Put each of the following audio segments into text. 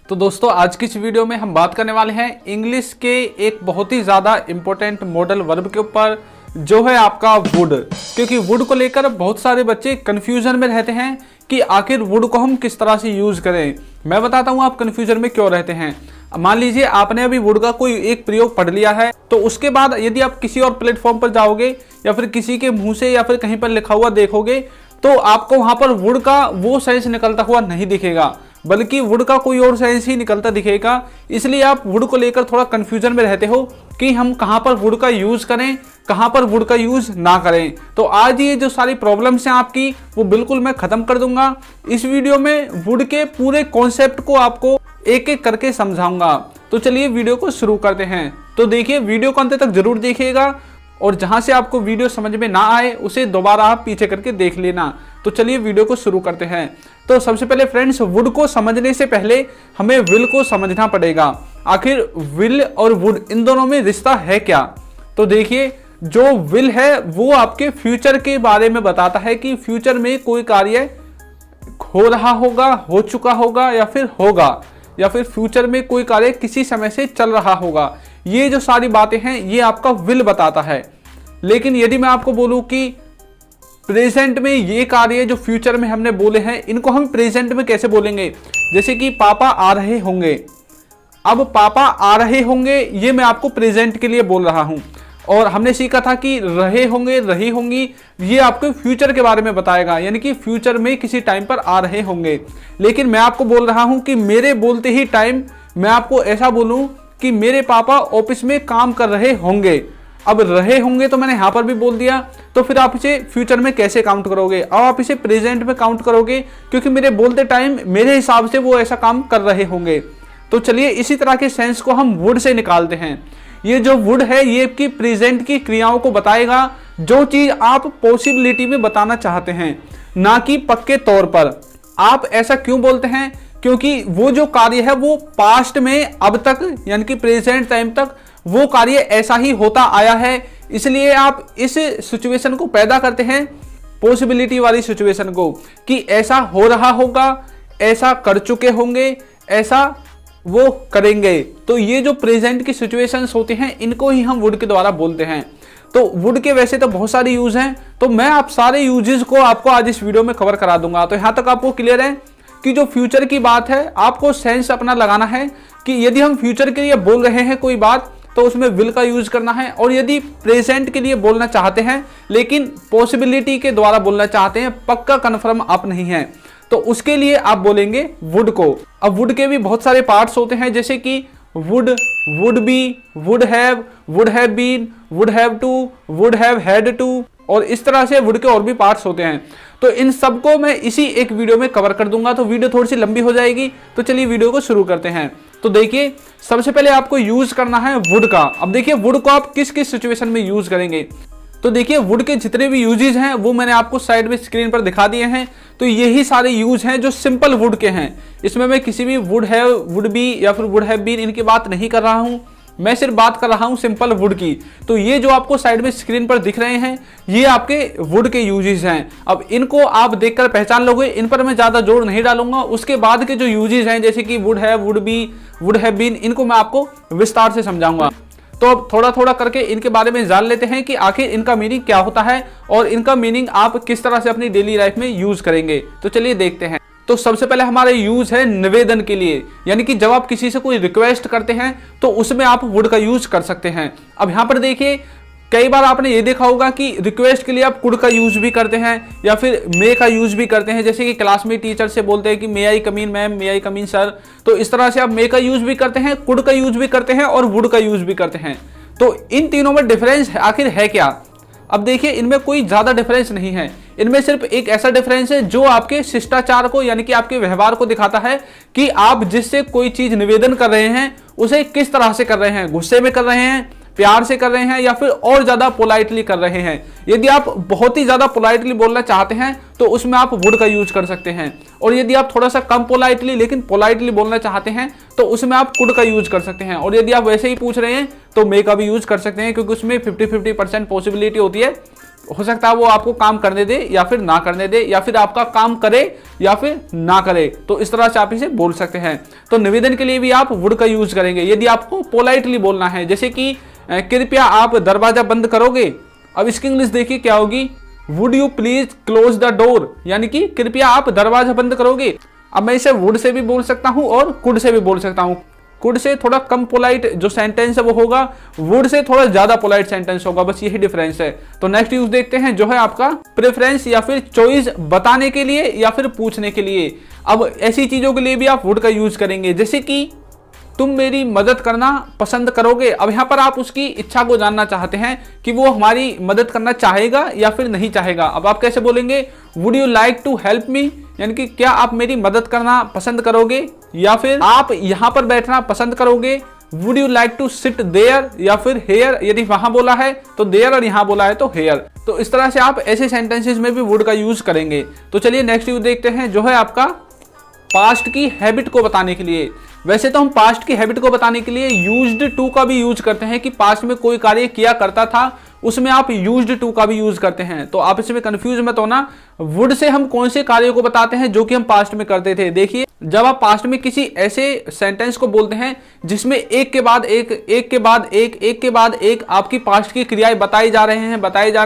तो दोस्तों आज की इस वीडियो में हम बात करने वाले हैं इंग्लिश के एक बहुत ही ज़्यादा इंपॉर्टेंट मॉडल वर्ब के ऊपर, जो है आपका वुड। क्योंकि वुड को लेकर बहुत सारे बच्चे कंफ्यूजन में रहते हैं कि आखिर वुड को हम किस तरह से यूज़ करें। मैं बताता हूँ आप कंफ्यूजन में क्यों रहते हैं। मान लीजिए आपने अभी वुड का कोई एक प्रयोग पढ़ लिया है, तो उसके बाद यदि आप किसी और प्लेटफॉर्म पर जाओगे या फिर किसी के मुंह से या फिर कहीं पर लिखा हुआ देखोगे, तो आपको वहां पर वुड का वो सेंस निकलता हुआ नहीं दिखेगा, बल्कि वुड का कोई और सेंस ही निकलता दिखेगा। इसलिए आप वुड को लेकर थोड़ा कंफ्यूजन में रहते हो कि हम कहां पर वुड का यूज करें, कहां पर वुड का यूज ना करें। तो आज ये जो सारी प्रॉब्लम्स हैं आपकी, वो बिल्कुल मैं खत्म कर दूंगा। इस वीडियो में वुड के पूरे कॉन्सेप्ट को आपको एक एक करके समझाऊंगा। तो चलिए वीडियो को शुरू करते हैं। तो देखिए, वीडियो को अंत तक जरूर देखिएगा और जहां से आपको वीडियो समझ में ना आए उसे दोबारा आप पीछे करके देख लेना। तो चलिए वीडियो को शुरू करते हैं। तो सबसे पहले फ्रेंड्स, वुड को समझने से पहले हमें विल को समझना पड़ेगा। आखिर विल और वुड इन दोनों में रिश्ता है क्या। तो देखिए, जो विल है वो आपके फ्यूचर के बारे में बताता है कि फ्यूचर में कोई कार्य हो रहा होगा, हो चुका होगा या फिर होगा, या फिर फ्यूचर में कोई कार्य किसी समय से चल रहा होगा। ये जो सारी बातें हैं ये आपका विल बताता है। लेकिन यदि मैं आपको बोलूं कि प्रेजेंट में ये कार्य जो फ्यूचर में हमने बोले हैं, इनको हम प्रेजेंट में कैसे बोलेंगे। जैसे कि पापा आ रहे होंगे। अब पापा आ रहे होंगे ये मैं आपको प्रेजेंट के लिए बोल रहा हूं, और हमने सीखा था कि रहे होंगे, रही होंगी, ये आपको फ्यूचर के बारे में बताएगा, यानी कि फ्यूचर में किसी टाइम पर आ रहे होंगे। लेकिन मैं आपको बोल रहा हूं कि मेरे बोलते ही टाइम मैं आपको ऐसा बोलूं कि मेरे पापा ऑफिस में काम कर रहे होंगे। अब रहे होंगे तो मैंने यहां पर भी बोल दिया, तो फिर आप इसे फ्यूचर में कैसे काउंट करोगे। अब आप इसे प्रेजेंट में काउंट करोगे, क्योंकि मेरे बोलते टाइम मेरे हिसाब से वो ऐसा काम कर रहे होंगे। तो चलिए इसी तरह के सेंस को हम वुड से निकालते हैं। ये जो वुड है ये आपकी प्रेजेंट की क्रियाओं को बताएगा, जो चीज आप पॉसिबिलिटी में बताना चाहते हैं, ना कि पक्के तौर पर। आप ऐसा क्यों बोलते हैं, क्योंकि वो जो कार्य है वो पास्ट में अब तक, यानी कि प्रेजेंट टाइम तक वो कार्य ऐसा ही होता आया है। इसलिए आप इस सिचुएशन को पैदा करते हैं, पॉसिबिलिटी वाली सिचुएशन को, कि ऐसा हो रहा होगा, ऐसा कर चुके होंगे, ऐसा वो करेंगे। तो ये जो प्रेजेंट की सिचुएशंस होती हैं, इनको ही हम वुड के द्वारा बोलते हैं। तो वुड के वैसे तो बहुत सारे यूज हैं, तो मैं आप सारे यूजेस को आपको आज इस वीडियो में कवर करा दूंगा। तो यहां तक आपको क्लियर है कि जो फ्यूचर की बात है, आपको सेंस अपना लगाना है कि यदि हम फ्यूचर के लिए बोल रहे हैं कोई बात, तो उसमें विल का यूज करना है। और यदि प्रेजेंट के लिए बोलना चाहते हैं लेकिन पॉसिबिलिटी के द्वारा बोलना चाहते हैं, पक्का कन्फर्म आप नहीं है, तो उसके लिए आप बोलेंगे वुड को। अब वुड के भी बहुत सारे पार्ट्स होते हैं, जैसे कि would, would be, would have been, would have to, would have had to, और इस तरह से वुड के और भी पार्ट्स होते हैं। तो इन सबको मैं इसी एक वीडियो में कवर कर दूंगा, तो वीडियो थोड़ी सी लंबी हो जाएगी। तो चलिए वीडियो को शुरू करते हैं। तो देखिए, सबसे पहले आपको यूज करना है वुड का। अब देखिए, वुड को आप किस किस सिचुएशन में यूज करेंगे। तो देखिए, वुड के जितने भी यूजेस हैं वो मैंने आपको साइड में स्क्रीन पर दिखा दिए हैं। तो यही सारे यूज हैं जो सिंपल वुड के हैं। इसमें मैं किसी भी वुड हैव, वुड बी या फिर वुड हैव बीन, इनकी बात नहीं कर रहा हूं। मैं सिर्फ बात कर रहा हूं सिंपल वुड की। तो ये जो आपको साइड में स्क्रीन पर दिख रहे हैं, ये आपके वुड के यूजेस हैं। अब इनको आप देखकर पहचान लोगे, इन पर मैं ज्यादा जोर नहीं डालूंगा। उसके बाद के जो यूजेस हैं, जैसे कि would have, would be, would have been, इनको मैं आपको विस्तार से समझाऊंगा। तो अब थोड़ा थोड़ा करके इनके बारे में जान लेते हैं कि आखिर इनका मीनिंग क्या होता है और इनका मीनिंग आप किस तरह से अपनी डेली लाइफ में यूज करेंगे। तो चलिए देखते हैं। तो सबसे पहले हमारा यूज है निवेदन के लिए, यानी कि जब आप किसी से कोई रिक्वेस्ट करते हैं तो उसमें आप वुड का यूज कर सकते हैं। अब यहां पर देखिए, कई बार आपने ये देखा होगा कि रिक्वेस्ट के लिए आप कुड का यूज भी करते हैं या फिर मे का यूज भी करते हैं। जैसे कि क्लास में टीचर से बोलते हैं कि मे आई कम इन मैम, मे आई कम इन सर, तो इस तरह से आप मे का यूज भी करते हैं, कुड का यूज भी करते हैं और वुड का यूज भी करते हैं। तो इन तीनों में डिफरेंस आखिर है क्या। अब देखिए, इनमें कोई ज्यादा डिफरेंस नहीं है। इनमें सिर्फ एक ऐसा डिफरेंस है जो आपके शिष्टाचार को, यानी कि आपके व्यवहार को दिखाता है कि आप जिससे कोई चीज निवेदन कर रहे हैं उसे किस तरह से कर रहे हैं। गुस्से में कर रहे हैं, प्यार से कर रहे हैं, या फिर और ज्यादा पोलाइटली कर रहे हैं। यदि आप बहुत ही ज्यादा पोलाइटली बोलना चाहते हैं तो उसमें आप वुड का यूज कर सकते हैं, और यदि आप थोड़ा सा कम पोलाइटली लेकिन पोलाइटली बोलना चाहते हैं तो उसमें आप कुड का यूज कर सकते हैं। और यदि आप वैसे ही पूछ रहे हैं तो मे का भी यूज कर सकते हैं, क्योंकि उसमें 50-50% पॉसिबिलिटी होती है हो सकता है वो आपको काम करने दे या फिर ना करने दे, या फिर आपका काम करे या फिर ना करे। तो इस तरह से आप इसे बोल सकते हैं। तो निवेदन के लिए भी आप वुड का यूज करेंगे। यदि आपको पोलाइटली बोलना है, जैसे कि कृपया आप दरवाजा बंद करोगे, अब इसकी इंग्लिश देखिए क्या होगी, would you please close the door, यानी कि कृपया आप दरवाजा बंद करोगे। अब मैं इसे वुड से भी बोल सकता हूं और कुड से भी बोल सकता हूं। कुड से थोड़ा कम पोलाइट जो सेंटेंस है वो होगा, वुड से थोड़ा ज्यादा पोलाइट सेंटेंस होगा, बस यही डिफरेंस है। तो नेक्स्ट यूज देखते हैं, जो है आपका प्रेफरेंस या फिर चॉइस बताने के लिए या फिर पूछने के लिए। अब ऐसी चीजों के लिए भी आप वुड का यूज करेंगे, जैसे कि तुम मेरी मदद करना पसंद करोगे। अब यहाँ पर आप उसकी इच्छा को जानना चाहते हैं कि वो हमारी मदद करना चाहेगा या फिर नहीं चाहेगा। अब आप कैसे बोलेंगे, would you like to help me, यानी कि क्या आप मेरी मदद करना पसंद करोगे, या फिर आप यहाँ पर बैठना पसंद करोगे, would you like to sit there या फिर हेयर, यदि वहां बोला है तो देयर और यहाँ बोला है तो हेयर। तो इस तरह से आप ऐसे सेंटेंसेस में भी वुड का यूज करेंगे। तो चलिए नेक्स्ट यूज देखते हैं, जो है आपका पास्ट की हैबिट को बताने के लिए। वैसे तो हम पास्ट की हैबिट को बताने के लिए यूज्ड टू का भी यूज करते हैं, कि पास्ट में कोई कार्य किया करता था उसमें आप यूज्ड टू का भी यूज करते हैं। तो आप इसमें कंफ्यूज मत होना, वुड से हम कौन से कार्यों को बताते हैं जो कि हम पास्ट में करते थे। देखिए, जब आप पास्ट में किसी ऐसे सेंटेंस को बोलते हैं जिसमें एक के बाद एक, एक के बाद एक, एक के बाद एक आपकी पास्ट की क्रियाएं बताए जा रहे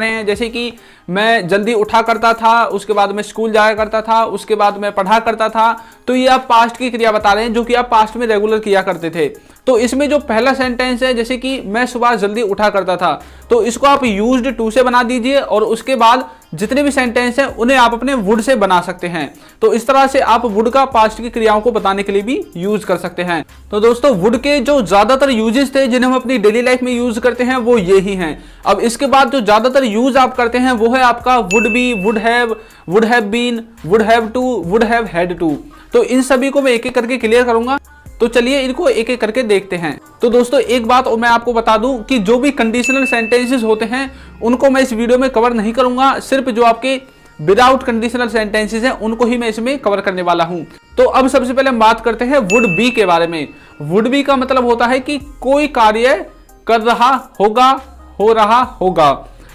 हैं, जैसे कि मैं जल्दी उठा करता था, उसके बाद मैं स्कूल जाया करता था, उसके बाद मैं पढ़ा करता था। तो ये आप पास्ट की क्रिया बता रहे हैं जो कि आप पास्ट में रेगुलर किया करते थे। तो इसमें जो पहला सेंटेंस है, जैसे कि मैं सुबह जल्दी उठा करता था, तो इसको आप यूज्ड टू से बना दीजिए और उसके बाद जितने भी सेंटेंस हैं उन्हें आप अपने वुड से बना सकते हैं। तो इस तरह से आप वुड का पास्ट की क्रियाओं को बताने के लिए भी यूज कर सकते हैं। तो दोस्तों, वुड के जो ज्यादातर यूजेस थे जिन्हें हम अपनी डेली लाइफ में यूज करते हैं वो ये ही हैं। अब इसके बाद जो ज्यादातर यूज आप करते हैं वो है आपका would be, would have been, would have to, would have had to. तो इन सभी को मैं एक एक करके क्लियर करूंगा। तो चलिए इनको एक एक करके देखते हैं। तो दोस्तों, एक बात और मैं आपको बता दूं कि जो भी कंडीशनल सेंटेंसेस होते हैं उनको मैं इस वीडियो में कवर नहीं करूंगा, सिर्फ जो आपके विदाउट कंडीशनल सेंटेंसेस हैं उनको ही मैं इसमें कवर करने वाला हूं। तो अब सबसे पहले हम बात करते हैं वुड बी के बारे में। वुड बी का मतलब होता है कि कोई कार्य कर रहा होगा, हो रहा होगा।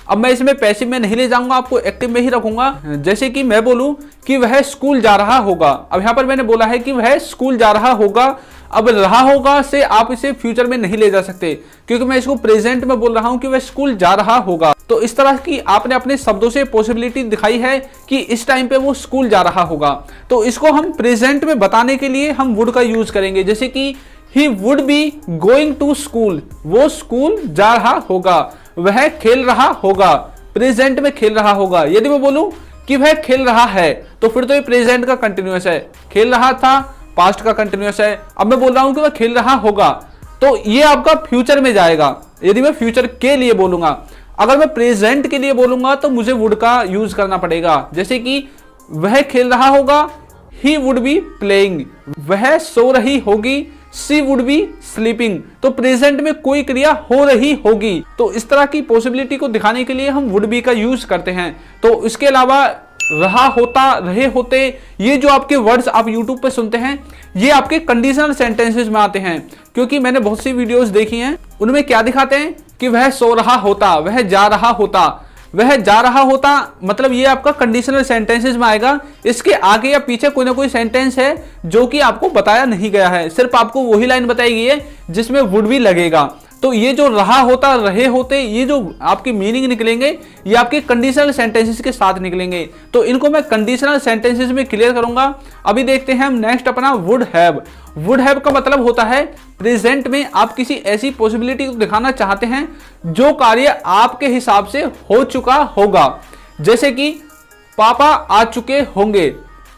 अब मैं इसमें पैसिव में नहीं ले जाऊंगा, आपको एक्टिव में ही रखूंगा। जैसे कि मैं बोलूं कि वह स्कूल जा रहा होगा। अब यहां पर मैंने बोला है कि वह स्कूल जा रहा होगा। अब रहा होगा से आप इसे फ्यूचर में नहीं ले जा सकते, क्योंकि मैं इसको प्रेजेंट में बोल रहा हूं कि वह स्कूल जा रहा होगा। तो इस तरह की आपने अपने शब्दों से पॉसिबिलिटी दिखाई है कि इस टाइम पे वो स्कूल जा रहा होगा। तो इसको हम प्रेजेंट में बताने के लिए हम वुड का यूज करेंगे, जैसे कि he would be going to school, वो स्कूल जा रहा होगा। वह खेल रहा होगा, प्रेजेंट में खेल रहा होगा। यदि मैं बोलूं कि वह खेल रहा है तो फिर तो ये प्रेजेंट का कंटिन्यूअस है, खेल रहा था पास्ट का कंटिन्यूअस है। अब मैं बोल रहा हूं कि वह खेल रहा होगा, तो ये आपका फ्यूचर में जाएगा यदि मैं फ्यूचर के लिए बोलूंगा। अगर मैं प्रेजेंट के लिए बोलूंगा तो मुझे वुड का यूज करना पड़ेगा, जैसे कि वह खेल रहा होगा, ही वुड बी प्लेइंग, वह सो रही होगी, सी वुड बी स्लीपिंग। तो प्रेजेंट में कोई क्रिया हो रही होगी। तो इस तरह की पॉसिबिलिटी को दिखाने के लिए हम वुड बी का यूज करते हैं। तो इसके अलावा रहा होता, रहे होते, ये जो आपके वर्ड्स आप YouTube पे सुनते हैं ये आपके कंडीशनल सेंटेंसेस में आते हैं, क्योंकि मैंने बहुत सी वीडियोस देखी हैं उनमें क्या दिखाते हैं कि वह सो रहा होता, वह जा रहा होता। वह जा रहा होता मतलब ये आपका कंडीशनल सेंटेंसेस में आएगा। इसके आगे या पीछे कोई ना कोई सेंटेंस है जो कि आपको बताया नहीं गया है, सिर्फ आपको वही लाइन बताई गई है जिसमें वुड भी लगेगा। तो ये जो रहा होता, रहे होते, ये जो आपकी मीनिंग निकलेंगे ये आपके कंडीशनल सेंटेंसेस के साथ निकलेंगे। तो इनको मैं कंडीशनल सेंटेंसेस में क्लियर करूंगा। अभी देखते हैं हम नेक्स्ट अपना वुड हैव। वुड हैव का मतलब होता है प्रेजेंट में आप किसी ऐसी पॉसिबिलिटी को दिखाना चाहते हैं जो कार्य आपके हिसाब से हो चुका होगा, जैसे कि पापा आ चुके होंगे।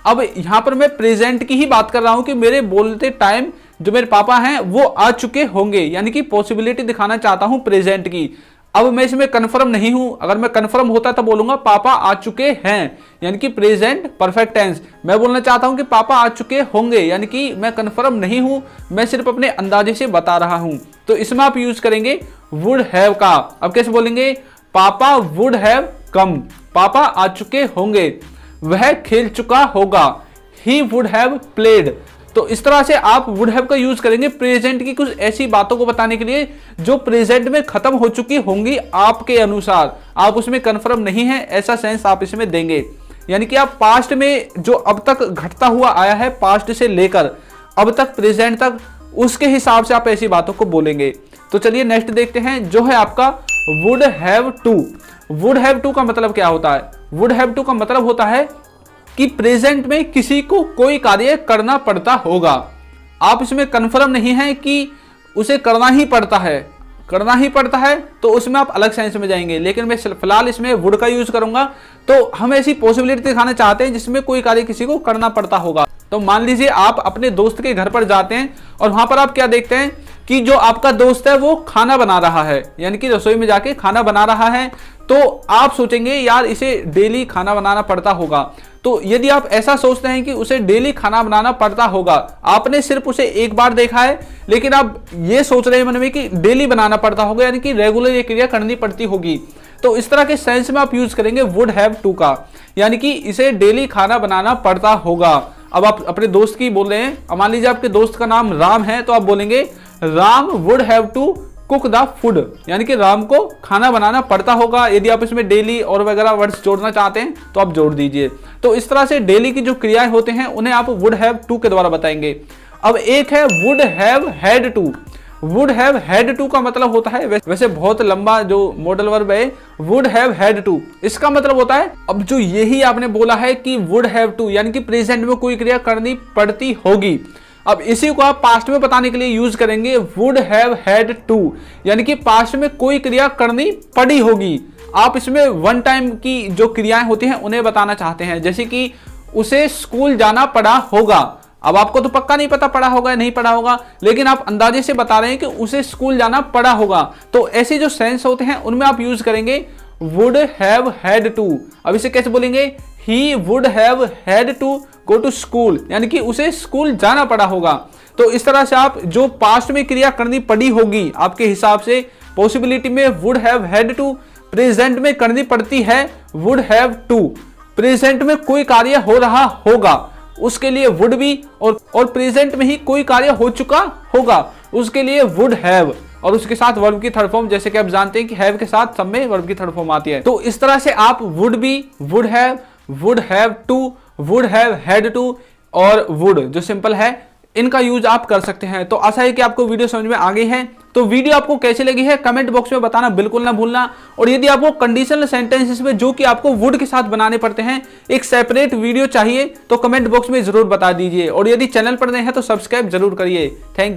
अब यहां पर मैं प्रेजेंट की ही बात कर रहा हूं कि मेरे बोलते टाइम जो मेरे पापा हैं वो आ चुके होंगे, यानी कि पॉसिबिलिटी दिखाना चाहता हूं प्रेजेंट की। अब मैं इसमें कंफर्म नहीं हूं, अगर मैं कंफर्म होता तो बोलूंगा पापा आ चुके हैं, यानी कि प्रेजेंट परफेक्ट टेंस। मैं बोलना चाहता हूं कि पापा आ चुके होंगे, यानी कि मैं कंफर्म नहीं हूं, मैं सिर्फ अपने अंदाजे से बता रहा हूं। तो इसमें आप यूज करेंगे वुड हैव का। अब कैसे बोलेंगे, पापा वुड हैव कम, पापा आ चुके होंगे, वह खेल चुका होगा, ही वुड हैव प्लेड। तो इस तरह से आप वुड हैव का यूज करेंगे प्रेजेंट की कुछ ऐसी बातों को बताने के लिए जो प्रेजेंट में खत्म हो चुकी होंगी आपके अनुसार, आप उसमें कंफर्म नहीं है, ऐसा सेंस आप इसमें देंगे। यानी कि आप पास्ट में जो अब तक घटता हुआ आया है, पास्ट से लेकर अब तक प्रेजेंट तक, उसके हिसाब से आप ऐसी बातों को बोलेंगे। तो चलिए नेक्स्ट देखते हैं, जो है आपका would have to. Would have to का मतलब क्या होता है? वुड हैव टू का मतलब होता है कि प्रेजेंट में किसी को कोई कार्य करना पड़ता होगा। आप इसमें कंफर्म नहीं है कि उसे करना ही पड़ता है, करना ही पड़ता है तो उसमें आप अलग सेंस में जाएंगे, लेकिन मैं फिलहाल इसमें वुड का यूज करूंगा। तो हम ऐसी पॉसिबिलिटी दिखाना चाहते हैं जिसमें कोई कार्य किसी को करना पड़ता होगा। तो मान लीजिए आप अपने दोस्त के घर पर जाते हैं और वहां पर आप क्या देखते हैं कि जो आपका दोस्त है वो खाना बना रहा है, यानी कि रसोई में जाके खाना बना रहा है। तो आप सोचेंगे यार इसे डेली खाना बनाना पड़ता होगा। तो यदि आप ऐसा सोचते हैं कि उसे डेली खाना बनाना पड़ता होगा, आपने सिर्फ उसे एक बार देखा है, लेकिन आप ये सोच रहे हैं मन में कि डेली बनाना पड़ता होगा, यानी कि रेगुलर ये क्रिया करनी पड़ती होगी। तो इस तरह के सेंस में आप यूज करेंगे वुड हैव टू का, यानी कि इसे डेली खाना बनाना पड़ता होगा। अब आप अपने दोस्त की बोल रहे हैं, मान लीजिए आपके दोस्त का नाम राम है, तो आप बोलेंगे Ram would have to cook the food, यानी कि राम को खाना बनाना पड़ता होगा। यदि आप इसमें डेली और वगैरह वर्ड्स जोड़ना चाहते हैं तो आप जोड़ दीजिए। तो इस तरह से डेली की जो क्रियाएं होते हैं उन्हें आप वुड हैव टू के द्वारा बताएंगे। अब एक है would have had to. Would have had to का मतलब होता है, वैसे बहुत लंबा जो मॉडल वर्ब है, वुड हैव हैड टू, इसका मतलब होता है अब जो यही आपने बोला है कि वुड हैव टू, यानी कि प्रेजेंट में कोई क्रिया करनी पड़ती होगी। अब इसी को आप पास्ट में बताने के लिए यूज करेंगे वुड हैव हैड टू, यानी कि पास्ट में कोई क्रिया करनी पड़ी होगी। आप इसमें वन टाइम की जो क्रियाएं होती हैं उन्हें बताना चाहते हैं, जैसे कि उसे स्कूल जाना पड़ा होगा। अब आपको तो पक्का नहीं पता पड़ा होगा या नहीं पड़ा होगा, लेकिन आप अंदाजे से बता रहे हैं कि उसे स्कूल जाना पड़ा होगा। तो ऐसे जो सेंस होते हैं उनमें आप यूज करेंगे वुड हैव हैड टू। अब इसे कैसे बोलेंगे? He would have had to go to school, यानी कि उसे स्कूल जाना पड़ा होगा। तो इस तरह से आप जो पास्ट में क्रिया करनी पड़ी होगी आपके हिसाब से, पॉसिबिलिटी में would have had to, present में करनी पड़ती है वुड हैव टू, प्रेजेंट में कोई कार्य हो रहा होगा उसके लिए वुड भी, और प्रेजेंट में ही कोई कार्य हो चुका होगा उसके लिए वुड हैव, और उसके साथ वर्ब की थर्ड फॉर्म, जैसे कि आप जानते हैं कि हैव के साथ सब में वर्ब की थर्ड फॉर्म आती है। तो इस तरह से आप would be, would have to, would have had to और वुड जो सिंपल है इनका यूज आप कर सकते हैं। तो आशा है कि आपको वीडियो समझ में आ गई है। तो वीडियो आपको कैसी लगी है कमेंट बॉक्स में बताना बिल्कुल ना भूलना। और यदि आपको कंडीशनल सेंटेंसेस में जो कि आपको वुड के साथ बनाने पड़ते हैं एक सेपरेट वीडियो चाहिए तो कमेंट बॉक्स में जरूर बता दीजिए। और यदि चैनल पर नए हैं तो सब्सक्राइब जरूर करिए। Thank you.